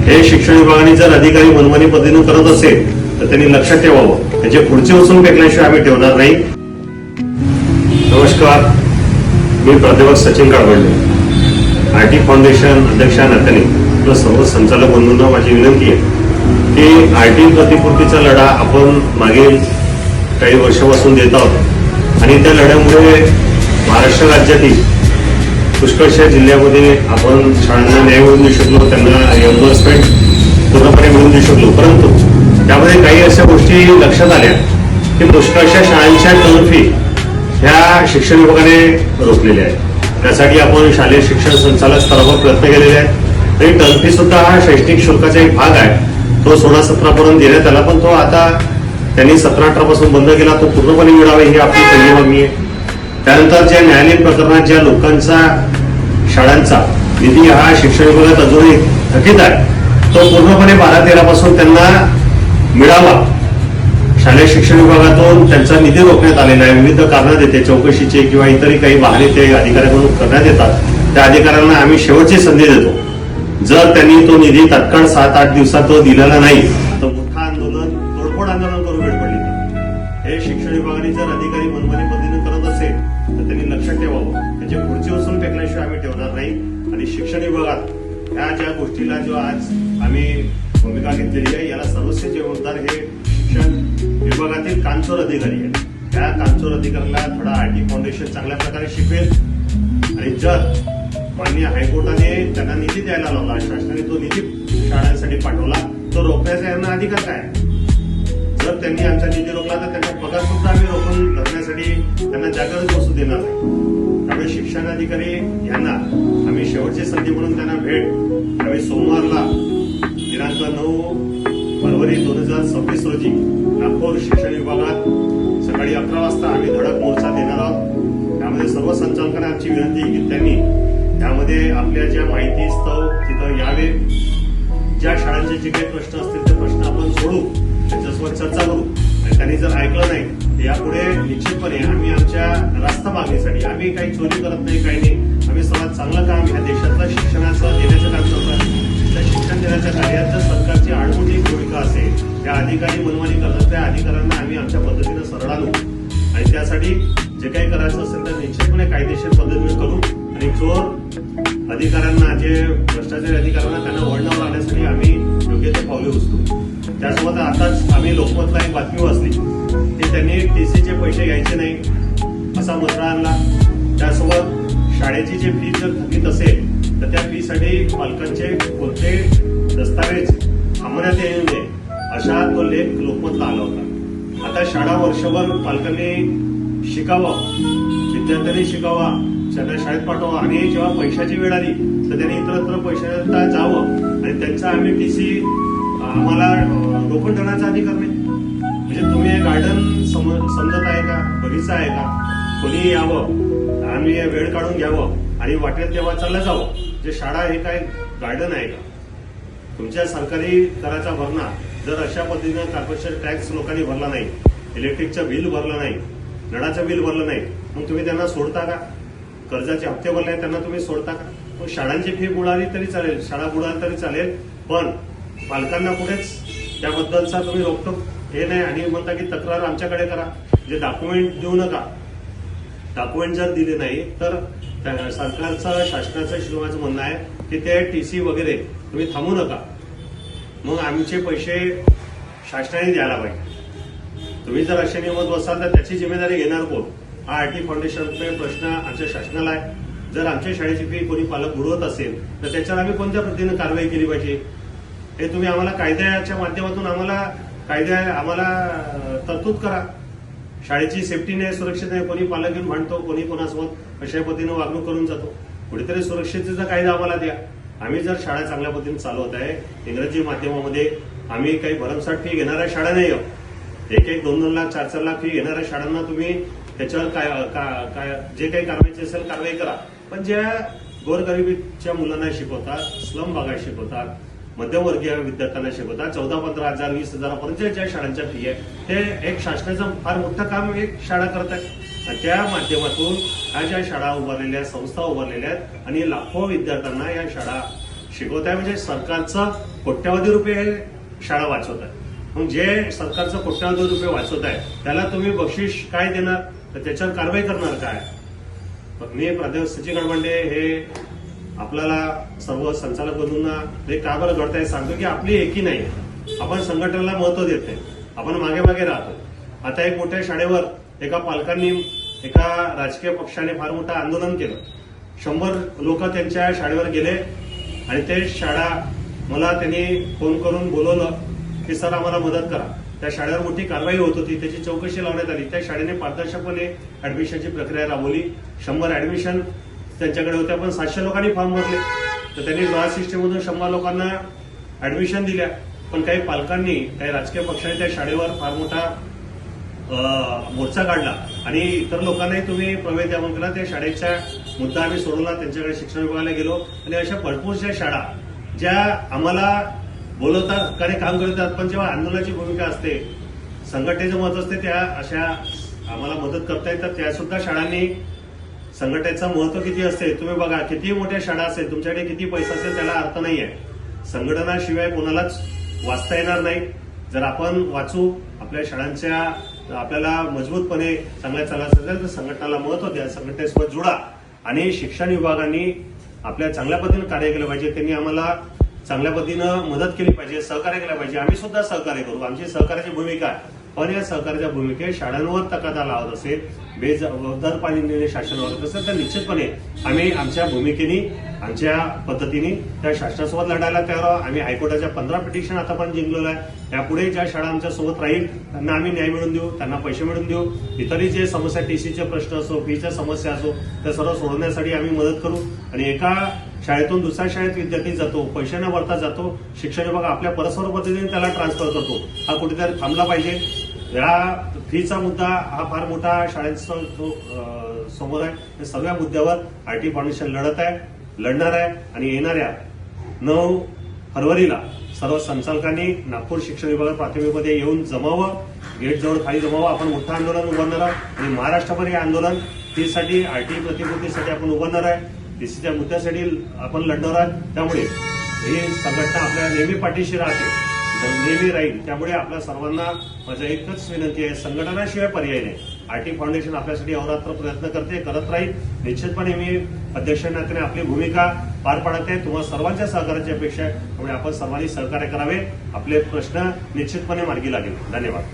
हे शिक्षण विभागाने जर अधिकारी मनमानी पद्धतीने करत असेल तर त्यांनी लक्षात ठेवावं, त्याचे पुढचे उचलून फेकल्याशिवाय आम्ही ठेवणार नाही. नमस्कार, मी प्राध्यापक सचिन काळवंडे, आरटी फाउंडेशन अध्यक्ष नात्याने आपलं सर्व संचालक बंधूंना माझी विनंती आहे की आरटी प्रतिपूर्तीचा लढा आपण मागील काही वर्षापासून देत आहोत आणि त्या लढ्यामुळे महाराष्ट्र राज्यातील पुष्कळशा जिल्ह्यामध्ये आपण शाळांना न्याय मिळवून देऊ शकलो, त्यांना रिएम्बर्समेंट पूर्णपणे मिळवून देऊ शकलो. परंतु त्यामध्ये काही अशा गोष्टी लक्षात आल्या की पुष्कळशा शाळांच्या टर्न फी ह्या शिक्षण विभागाने रोखलेल्या आहेत. त्यासाठी आपण शालेय शिक्षण संचालक स्तरावर प्रयत्न केलेले आहेत आणि टर्न फी सुद्धा हा शैक्षणिक शुल्काचा एक भाग आहे. तो 16-17 पर्यंत देण्यात आला, पण तो आता त्यांनी 17-18 पासून बंद केला. तो पूर्णपणे मिळावा ही आपली पहिली मागणी आहे. त्यानंतर ज्या न्यायालयीन प्रकरणात ज्या लोकांचा शाळांचा निधी हा शिक्षण विभागात अजूनही थकीत आहे, तो पूर्णपणे 12-13 पासून त्यांना मिळावा. शालेय शिक्षण विभागातून त्यांचा निधी रोखण्यात आलेला आहे. विविध कारणं देते, चौकशीचे किंवा इतरही काही बहाणे ते अधिकाऱ्यांकडून करण्यात येतात. त्या अधिकाऱ्यांना आम्ही शेवटची संधी देतो. जर त्यांनी तो निधी तात्काळ 7-8 दिवसात तो दिलेला नाही तर मोठा आंदोलन, तोडफोड आंदोलन करू वेळ पडली. हे शिक्षण विभागाने जर अधिकारी मनमानी पद्धतीने करत असेल तर त्यांनी लक्षात ठेवावं, त्याचे पुढचे उचलून फेकल्याशिवाय आम्ही ठेवणार नाही. आणि शिक्षण विभागात ह्या ज्या गोष्टीला जो आज आम्ही भूमिका घेतलेली आहे, याला सर्वस्वी जबाबदार हे शिक्षण विभागातील कानचोर अधिकारी आहेत. त्या कानचोर अधिकाऱ्याला थोडा आरटी फाउंडेशन चांगल्या प्रकारे शिकवेल आणि जर माननीय हायकोर्टाने त्यांना निधी द्यायला लावला, शासनाने तो निधी शाळांसाठी पाठवला, तो रोखण्याचा यांना अधिकार काय? जर त्यांनी आमचा निधी रोखला तर त्यांचा पगार सुद्धा आम्ही रोखून धरण्यासाठी त्यांना जागृत बसू देणार नाही. त्यामुळे शिक्षण अधिकारी यांना आम्ही शेवटची संधी म्हणून त्यांना भेट आम्ही सोमवारला दिनांक 9 फरवरी 2026 रोजी नागपूर शिक्षण विभागात सकाळी 11 वाजता आम्ही धडक मोर्चा देणार आहोत. त्यामध्ये सर्व संचालकांना आमची विनंती की त्यांनी त्यामध्ये आपल्या ज्या माहिती स्तव तिथं यावे. ज्या शाळांचे जे काही प्रश्न असतील ते प्रश्न आपण सोडू, त्यांच्यासोबत चर्चा करू आणि त्यांनी जर ऐकलं नाही तर यापुढे निश्चितपणे आम्ही आमच्या रास्त मागणीसाठी, आम्ही काही चोरी करत नाही, काही नाही, आम्ही सर्वात चांगलं काम ह्या देशातलं शिक्षणाचं देण्याचं काम करतो. त्या शिक्षण देण्याच्या कार्यात जर सरकारची आडमुठी भूमिका असेल, त्या अधिकारी मनमानी करतात, त्या अधिकाऱ्यांना आम्ही आमच्या पद्धतीनं सरळ आणू आणि त्यासाठी जे काही करायचं असेल तर निश्चितपणे कायदेशीर पद्धतीने करू आणि चोर अधिकाऱ्यांना, जे भ्रष्टाचारी अधिकाऱ्यांना त्यांना वळणावर आणण्यासाठी आम्ही योग्य ते पावले उचलू. त्यासोबत आताच आम्ही लोकमतला एक बातमी वाचली की त्यांनी टीसीचे पैसे घ्यायचे नाही असा मुद्दा आणला. त्यासोबत शाळेची जी फी जर थकीत असेल तर त्या फीसाठी पालकांचे कोणते दस्तावेज थांबवण्यात येऊ नये अशा तो लेख लोकमतला आला होता. आता शाळा वर्षभर पालकांनी शिकावं, विद्यार्थ्यांनी शिकावा, त्यांना शाळेत पाठवा आणि जेव्हा पैशाची वेळ आली तर त्यांनी इतरत्र पैशाचा जावं आणि त्यांचा आम्ही टीसी आम्हाला रोखून ठेवण्याचा अधिकार नाही. म्हणजे तुम्ही हे गार्डन समजत आहे का, बगीचा आहे का, कोणी यावं, आम्ही वेळ काढून घ्यावं आणि वाटेल तेव्हा चाललं जावं. जे शाळा हे काय गार्डन आहे का? तुमच्या सरकारी कराचा भरणा जर अशा पद्धतीनं कॉर्पोरेशन टॅक्स लोकांनी भरला नाही, इलेक्ट्रिकचं बिल भरलं नाही, नळाचं बिल भरलं नाही, मग तुम्ही त्यांना सोडता का? कर्जाचे हप्ते भरले त्यांना तुम्ही सोडता का? मग शाळांची फी बुडाली तरी चालेल, शाळा बुडाली तरी चालेल, पण पालकांना कुठेच त्याबद्दलचा तुम्ही रोखटोक हे नाही आणि म्हणता की तक्रार आमच्याकडे करा, जे डॉक्युमेंट देऊ नका. डॉक्युमेंट जर दिले नाही तर सरकारचं, शासनाचं शिकवण्याचं म्हणणं आहे की ते टीसी वगैरे तुम्ही थांबू नका. मग आमचे पैसे शासनाने द्यायला पाहिजे. तुम्ही जर असे नियमात बसाल तर त्याची जिम्मेदारी घेणार कोण? हा आरटी फाउंडेशनचा प्रश्न आमच्या शासनाला आहे. जर आमच्या शाळेची फी कोणी पालक बुडवत असेल तर त्याच्यावर आम्ही कोणत्या पद्धतीने कारवाई केली पाहिजे हे तुम्ही आम्हाला कायद्याच्या माध्यमातून आम्हाला तरतूद करा. शाळेची सेफ्टी नाही, सुरक्षित नाही, कोणी पालक घेऊन भांडतो, कोणी कोणासोबत अशा पद्धतीनं वागणूक करून जातो. कुठेतरी सुरक्षिततेचा कायदा आम्हाला द्या. आम्ही जर शाळा चांगल्या पद्धतीने चालवत आहे, इंग्रजी माध्यमामध्ये आम्ही काही भरमसाठ फी घेणाऱ्या शाळा नाही आहोत. 1-2 लाख 4-4 लाख फी घेणाऱ्या शाळांना तुम्ही त्याच्यावर काय जे काही कारवाईची असेल कारवाई करा. पण ज्या गोरगरिबीच्या मुलांना शिकवतात, स्लम भागात शिकवतात, मध्यमवर्गीय विद्यार्थ्यांना शिकवतात, 14-15 हजार 20,000 पर्यंत ज्या शाळांच्या फी आहे ते एक शासनाचं फार मोठं काम एक शाळा करत आहे. त्या माध्यमातून ह्या ज्या शाळा उभारलेल्या, संस्था उभारलेल्या आहेत आणि लाखो विद्यार्थ्यांना या शाळा शिकवत आहे म्हणजे सरकारचं कोट्यवधी रुपये शाळा वाचवत आहे. मग जे सरकारचं कोट्यवधी रुपये वाचवत आहे त्याला तुम्ही बक्षीस काय देणार, तर त्याच्यावर कारवाई करणार काय? मी प्राध्यापक सचिन कडबंडे हे आपल्याला सर्व संचालक बंधूंना ते का बरं घडत आहे सांगतो की आपली एकी नाही, आपण संघटनेला महत्व देत नाही, आपण मागे मागे राहतो. आता एक मोठ्या शाळेवर एका पालकांनी एका राजकीय पक्षाने फार मोठं आंदोलन केलं. 100 लोक त्यांच्या शाळेवर गेले आणि ते शाळा मला त्यांनी फोन करून बोलवलं की सर आम्हाला मदत करा. त्या शाळेवर मोठी कारवाई होत होती, त्याची चौकशी लावण्यात आली. त्या शाळेने पारदर्शकपणे ऍडमिशनची प्रक्रिया राबवली. 100 ऍडमिशन त्यांच्याकडे होत्या, पण 700 लोकांनी फॉर्म भरले. तर त्यांनी ड्रॉ सिस्टीममधून 100 लोकांना ऍडमिशन दिल्या. पण काही पालकांनी, काही राजकीय पक्षाने त्या शाळेवर फार मोठा मोर्चा काढला आणि इतर लोकांनाही तुम्ही प्रवेश द्या म्हणून केला. त्या शाळेचा मुद्दा आम्ही सोडवला, त्यांच्याकडे शिक्षण विभागाला गेलो आणि अशा भरपूरशा शाळा ज्या आम्हाला बोलवतात, हक्काने काम करतात, पण जेव्हा आंदोलनाची भूमिका असते, संघटनेचं मत असते, त्या अशा आम्हाला मदत करता येतात. त्या सुद्धा शाळांनी संघटनेचं महत्व किती असते तुम्ही बघा. किती मोठ्या शाळा असेल, तुमच्याकडे किती पैसा असेल, त्याला अर्थ नाहीये. संघटनाशिवाय कोणालाच वाचता येणार नाही. जर आपण वाचू, आपल्या शाळांच्या आपल्याला मजबूतपणे चांगल्या चालायचं असेल तर संघटनाला महत्व द्या, संघटनेसोबत जुळा आणि शिक्षण विभागाने आपल्या चांगल्या पद्धतीने कार्य केलं पाहिजे. त्यांनी आम्हाला चांगल्या पद्धतीनं मदत केली पाहिजे, सहकार्य केलं पाहिजे. आम्ही सुद्धा सहकार्य करू, आमची सहकार्याची भूमिका आहे. पण या सहकार्याच्या भूमिकेत शाळांवर तकादा लावत असेल, बेजबाबदारपणे शासन वागत असेल तर निश्चितपणे आम्ही आमच्या भूमिकेने, आमच्या पद्धतीने त्या शासनासोबत लढायला तयार आहोत. आम्ही हायकोर्टाच्या 15 पिटिशन आतापर्यंत जिंकलेलं आहे. यापुढे ज्या शाळा आमच्या सोबत राहील त्यांना आम्ही न्याय मिळवून देऊ, त्यांना पैसे मिळवून देऊ. इतरही जे समस्या, टीसीचे प्रश्न असो, फीच्या समस्या असो, त्या सर्व सोडवण्यासाठी आम्ही मदत करू. आणि एका शाळेतून दुसऱ्या शाळेत विद्यार्थी जातो, पैसे न भरता जातो, शिक्षण विभाग आपल्या परस्पर पद्धतीने त्याला ट्रान्सफर करतो. हा कुठेतरी थांबला पाहिजे. या फीचा मुद्दा हा फार मोठा शाळेचा समोर आहे. या सगळ्या मुद्द्यावर आरटी फाउंडेशन लढत आहे, लढणार आहे आणि येणाऱ्या 9 फरवरीला सर्व संचालकांनी नागपूर शिक्षण विभाग प्राथमिकमध्ये येऊन जमावं, गेटजवळ खाली जमावं. आपण मोठं आंदोलन उभारणार आहोत आणि महाराष्ट्रभर हे आंदोलन फीसाठी, आरटी प्रतिपूर्तीसाठी आपण उभारणार आहे. टीसीच्या मुद्द्यासाठी आपण लढणार आहोत. त्यामुळे ही संघटना आपल्या नेहमी पाठीशी राहते, नेहमी राहील. त्यामुळे आपल्या सर्वांना माझं एकच विनंती आहे, संघटनाशिवाय पर्याय नाही. आरटी फाउंडेशन आपल्यासाठी अहोरात्र प्रयत्न करते, करत राहील. निश्चितपणे मी अध्यक्ष नात्याने आपली भूमिका पार पाडत आहे. तुम्हाला सर्वांच्या सहकार्याची अपेक्षा आहे. त्यामुळे आपण सर्वांनी सहकार्य करावे. आपले प्रश्न निश्चितपणे मार्गी लागेल. धन्यवाद.